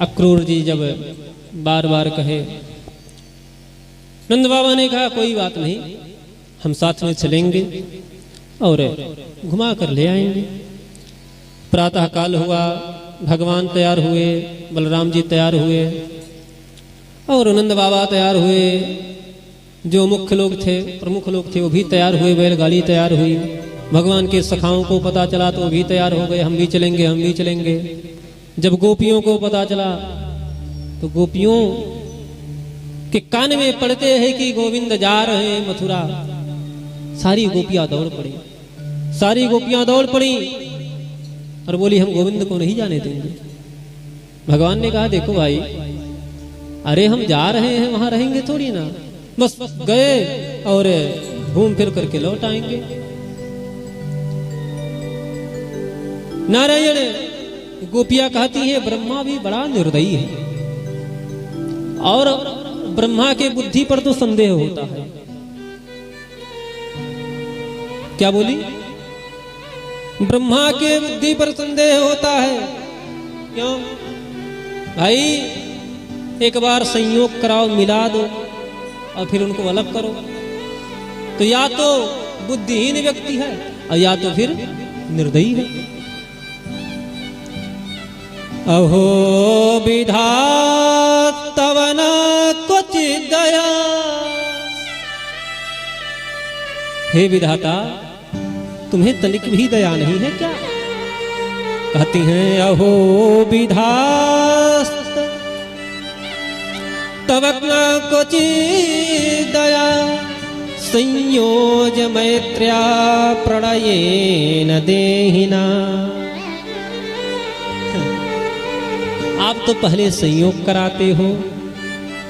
अक्रूर जी जब बार बार कहे, नंद बाबा ने कहा कोई बात नहीं, हम साथ में चलेंगे और घुमा कर ले आएंगे। प्रातः काल हुआ, भगवान तैयार हुए, बलराम जी तैयार हुए और नंद बाबा तैयार हुए। जो मुख्य लोग थे, प्रमुख लोग थे, वो भी तैयार हुए, बैलगाड़ी तैयार हुई। भगवान के सखाओं को पता चला तो वो भी तैयार हो गए, हम भी चलेंगे, हम भी चलेंगे। जब गोपियों को पता चला तो गोपियों के कान में पड़ते हैं कि गोविंद जा रहे हैं मथुरा, सारी गोपियां दौड़ पड़ी, सारी गोपियां दौड़ पड़ी और बोली हम गोविंद को नहीं जाने देंगे। भगवान ने कहा देखो भाई, अरे हम जा रहे हैं, वहां रहेंगे थोड़ी ना, बस गए और घूम फिर करके लौट आएंगे। नारायण गोपियां कहती हैं ब्रह्मा भी बड़ा निर्दयी है और ब्रह्मा के बुद्धि पर तो संदेह होता है। क्या बोली? ब्रह्मा के बुद्धि पर संदेह होता है। क्यों भाई? एक बार संयोग कराओ, मिला दो और फिर उनको अलग करो, तो या तो बुद्धिहीन व्यक्ति है और या तो फिर निर्दयी है। अहो विधातवन क्वचित् दया, हे विधाता तुम्हें तनिक भी दया नहीं है क्या? कहती हैं अहो विधात तव क्वचित् दया, संयोज मैत्र्या प्रणयेन देहिना। आप तो पहले संयोग कराते हो।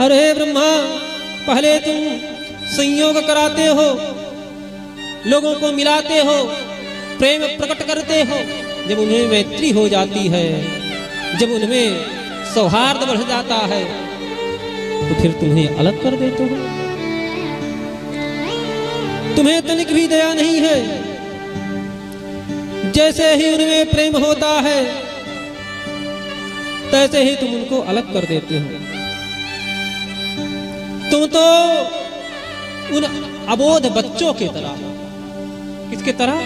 अरे ब्रह्मा, पहले तुम संयोग कराते हो, लोगों को मिलाते हो, प्रेम प्रकट करते हो। जब उन्हें मैत्री हो जाती है, जब उनमें सौहार्द बढ़ जाता है, तो फिर तुम्हें अलग कर देते हो। तुम्हें तनिक भी दया नहीं है। जैसे ही उनमें प्रेम होता है तैसे ही तुम उनको अलग कर देते हो। तुम तो उन अबोध बच्चों की तरह हो। किसके तरह?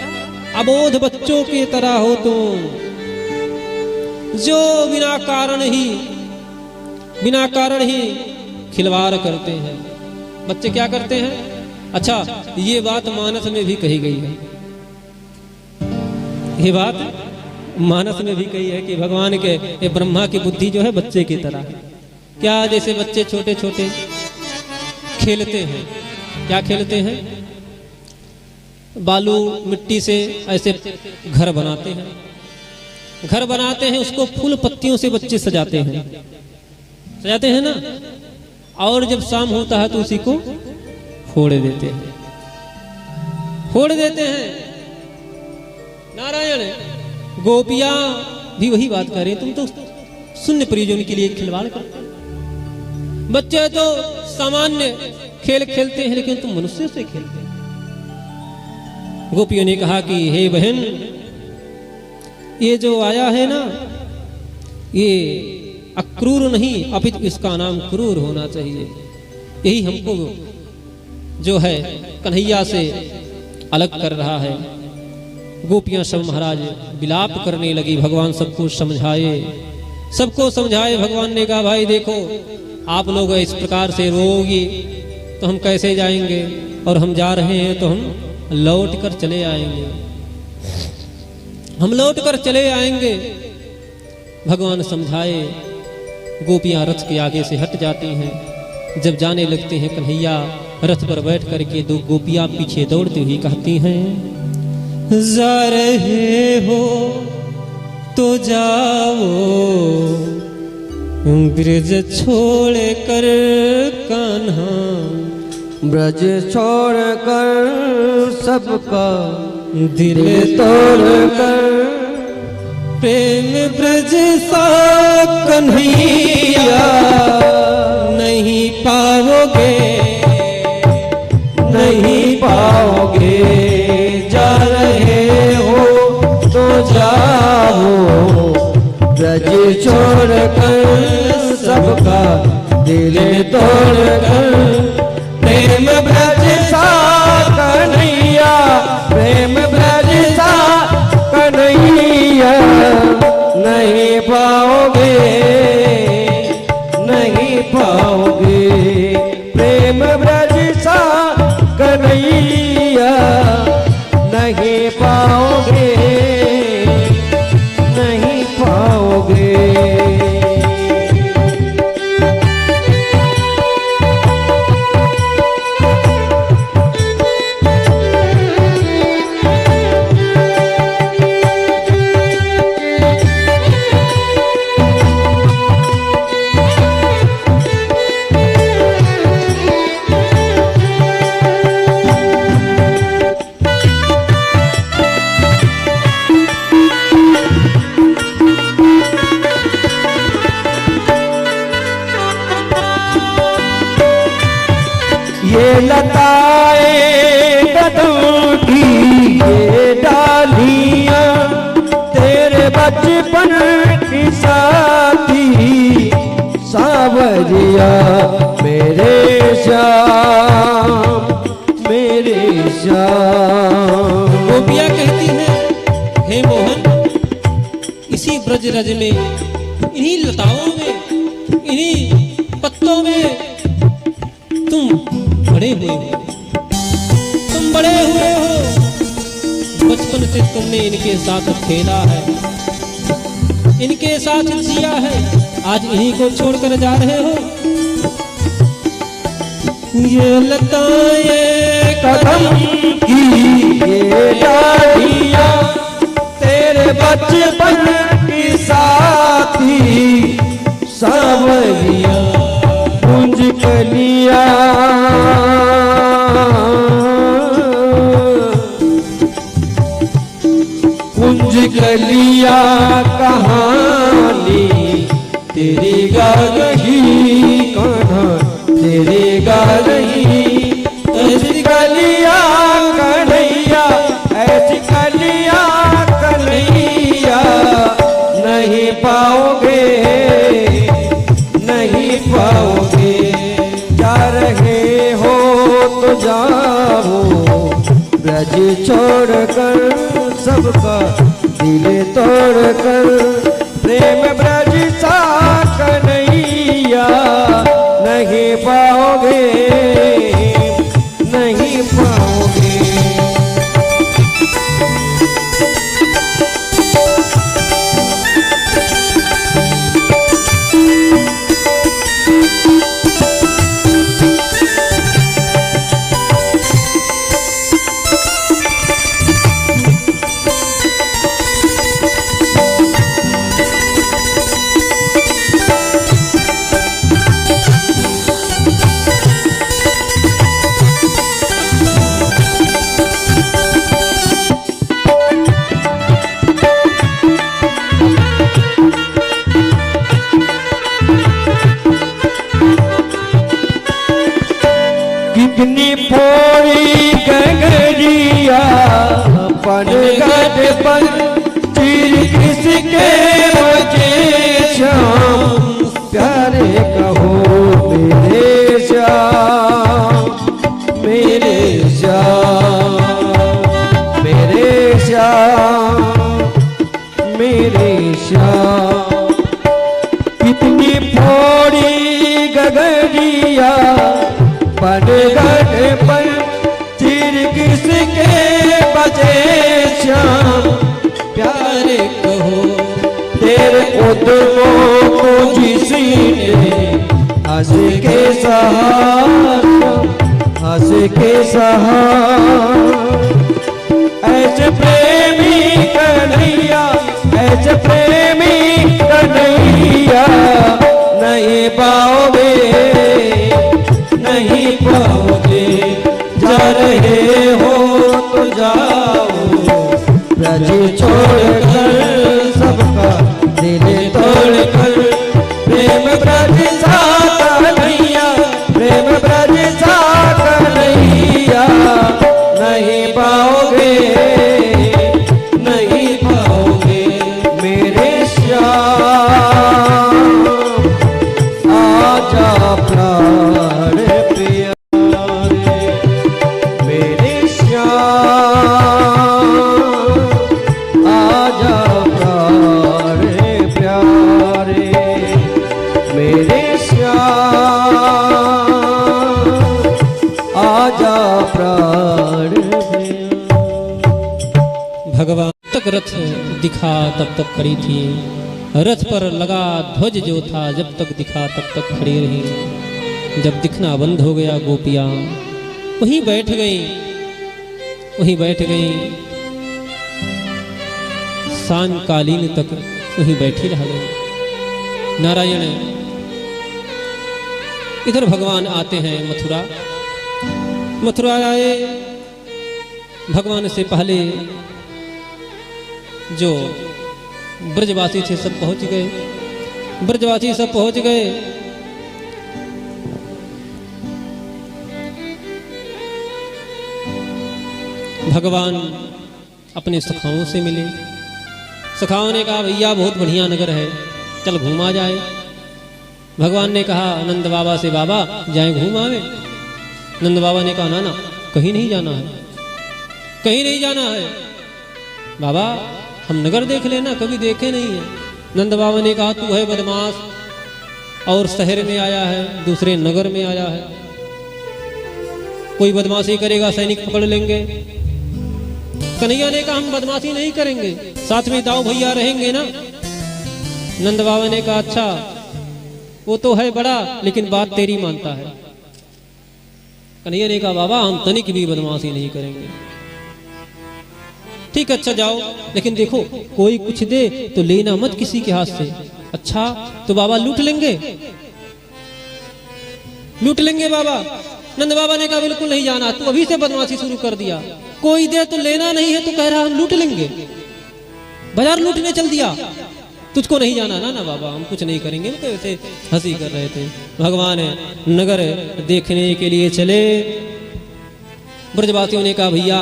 अबोध बच्चों की तरह हो तुम, जो बिना कारण ही खिलवाड़ करते हैं। बच्चे क्या करते हैं? अच्छा, ये बात मानस में भी कही गई है। ये बात मानस में भी कही है कि भगवान के ये ब्रह्मा की बुद्धि जो है बच्चे की तरह है। क्या? जैसे बच्चे छोटे छोटे खेलते हैं। क्या खेलते हैं? बालू मिट्टी से ऐसे घर बनाते हैं, घर बनाते हैं, उसको फूल पत्तियों से बच्चे सजाते हैं ना। और जब शाम होता है तो उसी को फोड़ देते हैं। नारायण गोपियां भी वही बात कर रही, तुम तो शून्य परिजन के लिए खिलवाड़ करते हो। बच्चे तो सामान्य खेल खेलते हैं, लेकिन तुम मनुष्य से खेलते हैं। गोपियों ने कहा कि हे बहन, ये जो आया है ना, ये अक्रूर नहीं, अपितु इसका नाम क्रूर होना चाहिए। यही हमको जो है कन्हैया से अलग कर रहा है। गोपियां सब महाराज विलाप करने लगी। भगवान सबको समझाए। भगवान ने कहा भाई देखो, आप लोग इस प्रकार से रोओगे तो हम कैसे जाएंगे, और हम जा रहे हैं तो हम लौट कर चले आएंगे। भगवान समझाए। गोपियां रथ के आगे से हट जाती हैं। जब जाने लगते हैं कन्हैया रथ पर बैठ करके, दो गोपियां पीछे दौड़ती हुई कहती हैं, जा रहे हो तो जाओ, ब्रज छोड़ कर कान्हा, ब्रज छोड़ कर सबका दिल तोड़ कर, प्रेम ब्रज सा कन्हैया नहीं पाओगे। जा रहे हो तो जाओ, ब्रज छोड़ कर दिल तोड़ कर प्रेम ब्रज सा कन्हैया, प्रेम ब्रज सा कन्हैया नहीं पाओगे, नहीं पाओगे प्रेम ब्रज सा कन्हैया नहीं पाओगे, नहीं पाओगे। ये लताएं कदम की ये डालियां तेरे बचपन की साथी, सावरिया मेरे श्याम, मेरे श्याम। गोपियाँ कहती हैं, हे मोहन, इसी ब्रज रज में, इन्हीं लताओं में, इन्हीं पत्तों में तुम बड़े हुए हो, तुम बड़े हुए हो। बचपन से तुमने इनके साथ खेला है, इनके साथ जिया है, आज इन्हीं को छोड़कर जा रहे हो। ये लताएं कदम की ये डालियां तेरे बचपन की साथी, सावरिया कुंज कलिया, कुंज कलिया कहानी तेरी गा रही, कान्हा तेरी गा रही। ऐसी कलिया कन्हैया, ऐसी कलिया कन्हैया नहीं पाओगे, नहीं पाओगे। जा रहे हो तो जाओ ब्रज छोड़ कर, सबका दिल तोड़ कर, प्रेम ब्रज सा कन्हैया नहीं पाओगे, नहीं पाओगे। कितनी फोड़ी गगरिया पनघट पर तीर किसके बचे श्याम, प्यारे कहो मेरे श्याम, मेरे श्याम, मेरे श्याम, मेरे श्याम। कितनी फोड़ी गगरिया पनघट पर तीर किसके बचे श्याम, प्यारे कहो तेरे उद्यमों को जिसने हंस के सहारा, हंस के सहारा। ऐसे प्रेमी कन्हैया, ऐसे प्रेमी कन्हैया नहीं पाओगे, नहीं पाओगे। जा रहे हो तो जाओ ब्रज छोड़ कर, सबका दिल तोड़ कर, प्रेम ब्रज सा कन्हैया, प्रेम ब्रज सा कन्हैया नहीं पाओगे, नहीं पाओगे मेरे श्याम। रे मेरे श्याम आजा प्राण भगवान तक रथ दिखा तब तक खड़ी थी, रथ पर लगा ध्वज जो था जब तक दिखा तब तक खड़ी रही। जब दिखना बंद हो गया गोपियाँ वहीं बैठ गई, वहीं बैठ गई। सांयकालीन तक वहीं बैठी रह गई। नारायण इधर भगवान आते हैं मथुरा। मथुरा आए, भगवान से पहले जो ब्रजवासी थे सब पहुंच गए, ब्रजवासी सब पहुंच गए। भगवान अपने सखाओं से मिले। सखाओं ने कहा भैया बहुत बढ़िया नगर है, चल घूमा जाए। भगवान ने कहा नंद बाबा से, बाबा जाए घूम आवे। नंद बाबा ने कहा ना ना कहीं नहीं जाना है, कहीं नहीं जाना है बाबा, हम नगर देख लेना, कभी देखे नहीं है। नंद बाबा ने कहा तू है बदमाश, और शहर में आया है, दूसरे नगर में आया है, कोई बदमाशी करेगा सैनिक पकड़ लेंगे। कन्हैया ने कहा हम बदमाशी नहीं करेंगे, साथ में दाऊ भैया रहेंगे ना। नंद बाबा ने कहा अच्छा वो तो है बड़ा, लेकिन बात तेरी मानता है। कन्हैया ने कहा बाबा हम तनिक भी बदमाशी नहीं करेंगे। ठीक अच्छा जाओ, लेकिन देखो कोई कुछ दे तो लेना मत किसी के हाथ से। अच्छा तो बाबा लूट लेंगे, लूट लेंगे बाबा। नंद बाबा ने कहा बिल्कुल नहीं जाना, तू अभी से बदमाशी शुरू कर दिया। कोई दे तो लेना नहीं है, तो कह रहा हम लूट लेंगे, बाजार लूटने चल दिया। तुझको नहीं जाना ना ना बाबा, हम कुछ नहीं करेंगे। तो ऐसे हंसी कर रहे थे। भगवान नगर देखने के लिए चले। ब्रजवासियों ने कहा भैया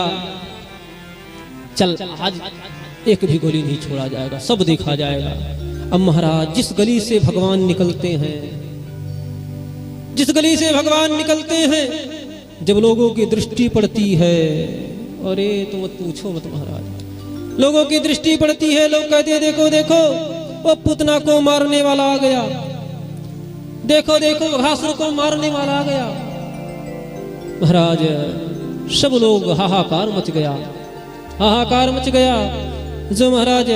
चल आज एक भी गली नहीं छोड़ा जाएगा, सब देखा जाएगा। अब महाराज जिस गली से भगवान निकलते हैं, जिस गली से भगवान निकलते हैं, जब लोगों की दृष्टि पड़ती है, अरे तुम मत पूछो मत महाराज, लोगों की दृष्टि पड़ती है। लोग कहते हैं देखो देखो वो पुतना को मारने वाला आ गया, देखो देखो घासुर को मारने वाला आ गया। महाराज सब लोग हाहाकार मच गया, हाहाकार मच गया। जो महाराज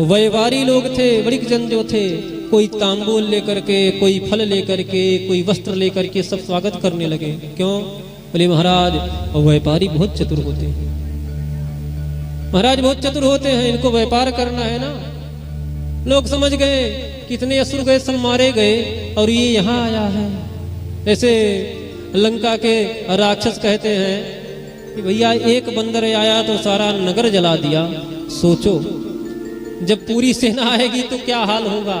व्यापारी लोग थे, बड़िक जन जो थे, कोई तांबूल लेकर के, कोई फल लेकर के, कोई वस्त्र लेकर के सब स्वागत करने लगे। क्यों? बोले महाराज व्यापारी बहुत चतुर होते हैं, महाराज बहुत चतुर होते हैं, इनको व्यापार करना है ना। लोग समझ गए कितने असुर गए सब मारे गए और ये यहाँ आया है। ऐसे लंका के राक्षस कहते हैं कि भैया एक बंदर आया तो सारा नगर जला दिया। सोचो जब पूरी सेना आएगी तो क्या हाल होगा।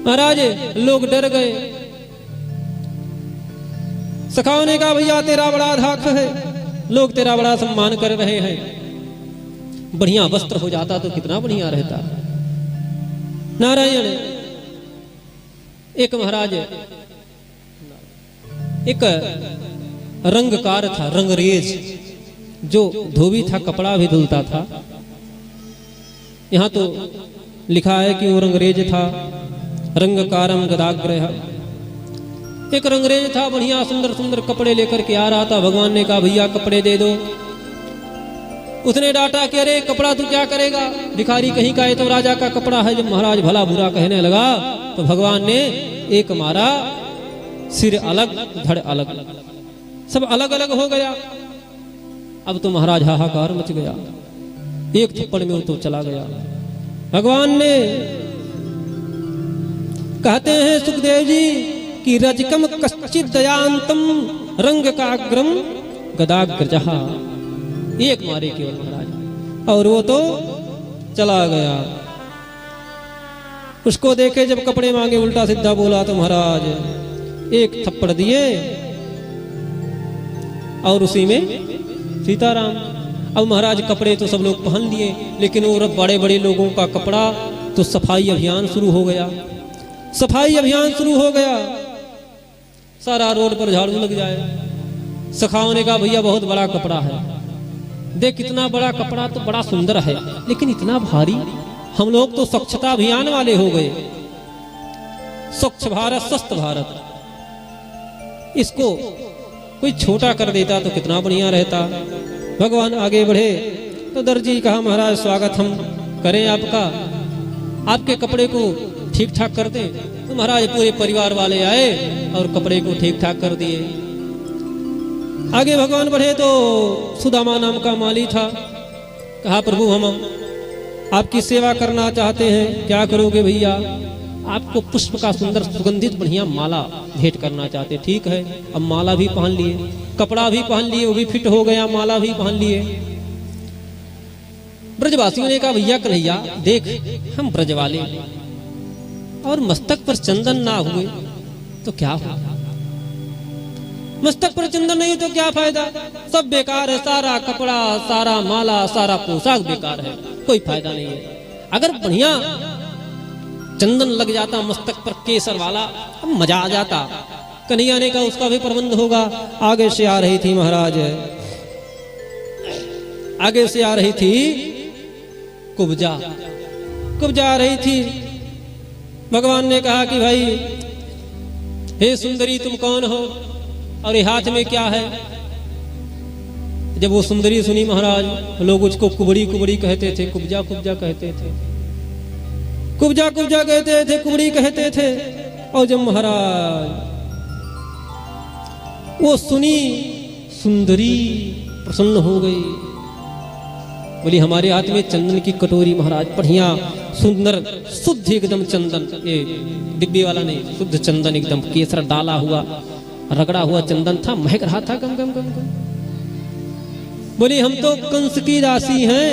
महाराज लोग डर गए। सखाओं ने कहा भैया तेरा बड़ा धाक है, लोग तेरा बड़ा सम्मान कर रहे हैं, बढ़िया वस्त्र हो जाता तो कितना बढ़िया रहता। नारायण एक महाराज एक रंगकार था, रंगरेज, जो धोबी था, कपड़ा भी धुलता था। यहाँ तो लिखा है कि वो रंगरेज था। रंगकारम गदाग्रह, एक रंगरेज था, बढ़िया सुंदर सुंदर कपड़े लेकर के आ रहा था। भगवान ने कहा भैया कपड़े दे दो। उसने डांटा कि अरे कपड़ा तू क्या करेगा, भिखारी कहीं का है, तो राजा का कपड़ा है। जब महाराज भला बुरा कहने लगा तो भगवान ने एक मारा, सिर अलग धड़ अलग, सब अलग अलग हो गया। अब तो महाराज हाहाकार मच गया, एक थप्पड़ में वो तो चला गया। भगवान ने कहते हैं सुखदेव जी कि रजकम कश्चित दयांतम रंग काग्रम गदाग्रजहा, एक मारे केवल महाराज, और वो तो चला गया। उसको देखे जब कपड़े मांगे उल्टा सीधा बोला तो महाराज एक थप्पड़ दिए और उसी में सीताराम। अब महाराज कपड़े तो सब लोग पहन लिए, लेकिन वो बड़े बड़े लोगों का कपड़ा तो सफाई अभियान शुरू हो गया, सफाई अभियान शुरू हो गया। सारा रोड पर झाड़ू लग जाए। सखाओं ने कहा भैया बहुत बड़ा कपड़ा है, देख कितना बड़ा कपड़ा, तो बड़ा सुंदर है, लेकिन इतना भारी हम लोग तो स्वच्छता अभियान वाले हो गए, स्वच्छ भारत स्वस्थ भारत। इसको कोई छोटा कर देता तो कितना बढ़िया रहता। भगवान आगे बढ़े तो दर्जी कहा, महाराज स्वागत हम करें आपका, आपके कपड़े को ठीक ठाक कर दें। तो महाराज पूरे परिवार वाले आए और कपड़े को ठीक ठाक कर दिए। आगे भगवान बढ़े तो सुदामा नाम का माली था। कहा, प्रभु हम आपकी सेवा करना चाहते हैं, क्या करोगे भैया? आपको पुष्प का सुंदर सुगंधित बढ़िया माला भेंट करना चाहते। ठीक है, अब माला भी पहन लिए, कपड़ा भी पहन लिए, वो भी फिट हो गया, माला भी पहन लिए। ब्रजवासियों ने कहा, भैया कन्हैया देख, हम ब्रज वाले और मस्तक पर चंदन ना हुए तो क्या हो? मस्तक पर चंदन नहीं तो क्या फायदा? सब बेकार है, सारा कपड़ा, सारा माला, सारा पोशाक बेकार है, कोई फायदा नहीं है। अगर बढ़िया चंदन लग जाता मस्तक पर केसर वाला, अब मजा आ जाता। कन्हैया ने कहा, उसका भी प्रबंध होगा। आगे से आ रही थी महाराज, आगे से आ रही थी कुब्जा, कुब्जा आ रही थी। भगवान ने कहा कि भाई, हे सुंदरी तुम कौन हो और ये हाथ में क्या है? जब वो सुंदरी सुनी महाराज, लोग उसको कुबड़ी कुबड़ी कहते थे, कुब्जा कुब्जा कहते थे, कुब्जा कुब्जा कहते थे, कुबड़ी कहते थे। और जब महाराज वो सुनी, सुंदरी प्रसन्न हो गई, बोली हमारे हाथ में चंदन की कटोरी महाराज, बढ़िया सुंदर शुद्ध एकदम चंदन, ये डिब्बे वाला नहीं, शुद्ध चंदन एकदम केसर डाला हुआ रगड़ा हुआ चंदन था, महक रहा था गम गम गम गम। बोली हम तो कंस की दासी हैं,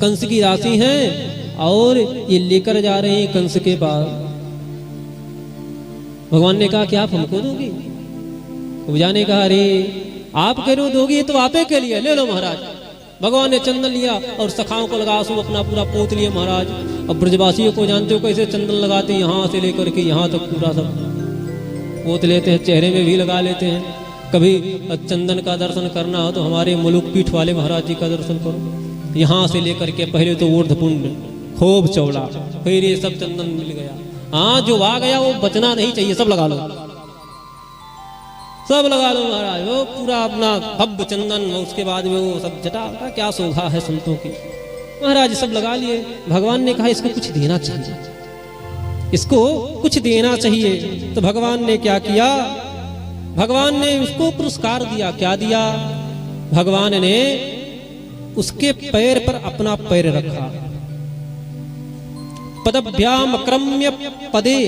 कंस की दासी हैं और ये लेकर जा रहे हैं कंस के पास। भगवान ने कहा कि आप हमको दोगी? कुब्जा ने कहा, अरे आप करो दोगी तो आपे के लिए ले लो महाराज। भगवान ने चंदन लिया और सखाओं को लगा, सब अपना पूरा पोत लिया महाराज। अब ब्रजवासियों को जानते हो कैसे चंदन लगाते, यहाँ से लेकर के यहाँ तक पूरा सब पोत लेते हैं, चेहरे में भी लगा लेते हैं। कभी चंदन का दर्शन करना हो तो हमारे मुलुक पीठ वाले महाराज जी का दर्शन करो, यहाँ से लेकर के पहले तो ऊर्ध्वपुंड खूब चौड़ा, फिर ये सब चंदन मिल गया। हाँ, जो आ गया वो बचना नहीं चाहिए, सब लगा लो, सब लगा लो महाराज, वो पूरा अपना भव्य चंदन। उसके बाद में वो सब जटा का क्या शोभा है संतों की। महाराज सब लगा लिए। भगवान ने कहा इसको कुछ देना चाहिए, इसको कुछ देना चाहिए। तो भगवान ने क्या किया? भगवान ने उसको पुरस्कार दिया। क्या दिया? भगवान ने उसके पैर पर अपना पैर रखा, पदभ्याम अक्रम्य पदे,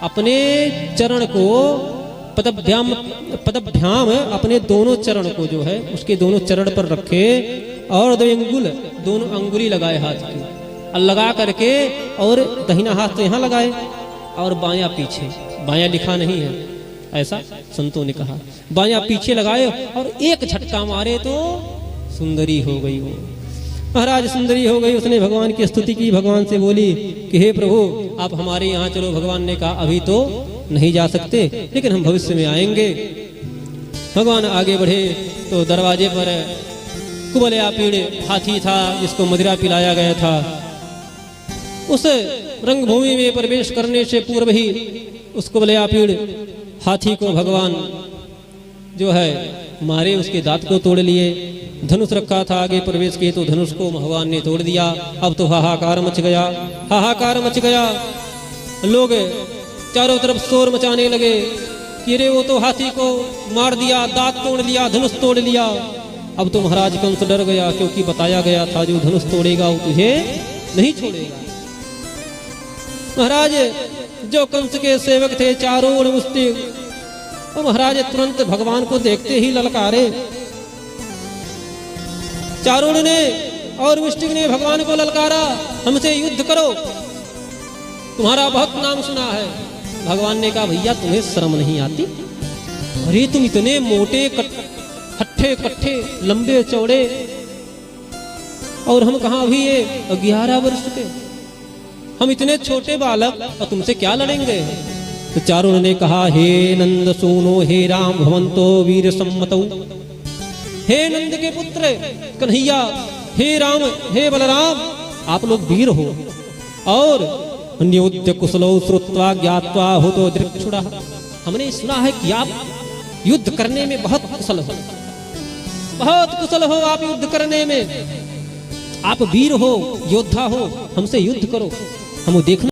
अपने चरण को पदभ्याम अपने दोनों चरण को जो है उसके दोनों चरण पर रखे और दोनों अंगुली लगाए हाथ की, और लगा करके और दाहिना हाथ तो यहाँ लगाए और बायां पीछे, बायां लिखा नहीं है ऐसा संतों ने कहा, बायां पीछे लगाए और एक झटका मारे तो सुंदरी हो गई वो। महाराज सुंदरी हो गई। उसने भगवान की स्तुति की, भगवान से बोली कि हे प्रभु आप हमारे यहाँ चलो। भगवान ने कहा अभी तो नहीं जा सकते, लेकिन हम भविष्य में आएंगे। भगवान आगे बढ़े तो दरवाजे पर कुबलया पीड़ हाथी था जिसको मदिरा पिलाया गया था। उस रंगभूमि में प्रवेश करने से पूर्व ही उस कुबलया पीड़ हाथी को भगवान जो है मारे, उसके दांत को तोड़ लिए। धनुष रखा था, आगे प्रवेश किए तो धनुष को भगवान ने तोड़ दिया। अब तो हाहाकार मच गया, हाहाकार मच गया। लोग चारों तरफ शोर मचाने लगे कि रे वो तो हाथी को मार दिया, दांत तोड़ लिया, धनुष तोड़ लिया। अब तो महाराज कंस डर गया, क्योंकि बताया गया था जो धनुष तोड़ेगा वो तुझे नहीं छोड़ेगा। महाराज जो कंस के सेवक थे चारों मुष्टिक, तो महाराज तुरंत भगवान को देखते ही ललकारे। चारों ने और मुष्टिक ने भगवान को ललकारा, हमसे युद्ध करो, तुम्हारा बहुत नाम सुना है। भगवान ने कहा भैया तुम्हें शर्म नहीं आती? अरे तुम इतने मोटे हट्ठे कट्ठे लंबे चौड़े, और हम कहाँ अभी ये 11 वर्ष के, हम इतने छोटे बालक और तुमसे क्या लड़ेंगे? तो चारों ने कहा हे नंद सुनो, हे राम भवंतो वीर सम्मतौ, हे नंद के पुत्र कन्हैया, हे राम, हे बलराम, आप लोग वीर हो और न्योद्य कुशलो श्रुत्वा ज्ञात्वा हो तो दृक्षुड़ा। हमने सुना है कि आप युद्ध करने में बहुत कुशल हो, बहुत कुशल हो आप युद्ध करने में। आप वीर हो, योद्धा हो, हमसे युद्ध करो, हम देखना